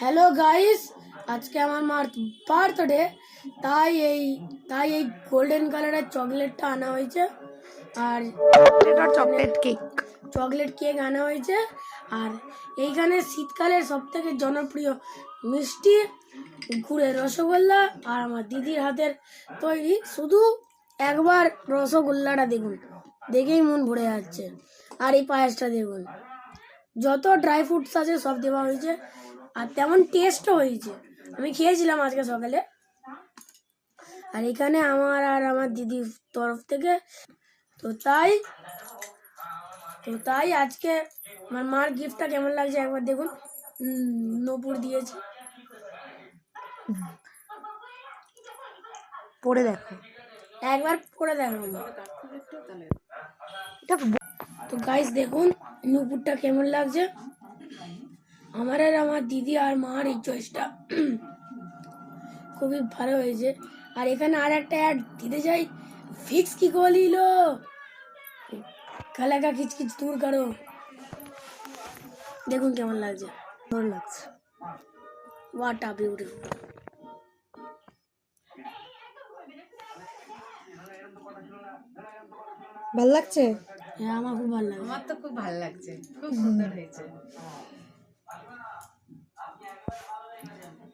Hello guys, আজকে আমার মার বার্থডে, তাই এই গোল্ডেন কালারের চকলেটটা আনা হয়েছে। আর চকলেট কেক আনা হয়েছে। আর এইখানে শীতকালের সব থেকে জনপ্রিয় মিষ্টি গুড়ের রসগোল্লা আর আমার দিদির হাতের তৈরি। শুধু একবার রসগোল্লাটা দেখুন, দেখেই মন ভরে যাচ্ছে। আর এই পায়েসটা দেখুন, যত ড্রাই ফ্রুটস আছে সব দেওয়া হয়েছে, আর তেমন টেস্টও হয়েছে। আমি খেয়েছিলাম আজকে সকালে। আর এখানে আমার আর আমার দিদির তরফ থেকে তো তাই আজকে আমার মার গিফটটা কেমন লাগছে একবার দেখুন। নূপুর দিয়েছে, পড়ে দেখো, একবার পরে দেখো। তো গাইস দেখুন নূপুরটা কেমন লাগছে। আমার আর আমার দিদি আর মার এই চয়েসটা খুবই ভালো হয়েছে। আর এখানে আর একটা অ্যাড দিতে চাই, ফিক্স কি করিল কালাকা খিচখিচ দূর করো। দেখুন কেমন লাগছে, ভালো লাগছে। What a beautiful. ভালো লাগছে? হ্যাঁ, আমার খুব ভালো লাগছে। আমার তো খুব ভালো লাগছে, খুব সুন্দর হয়েছে।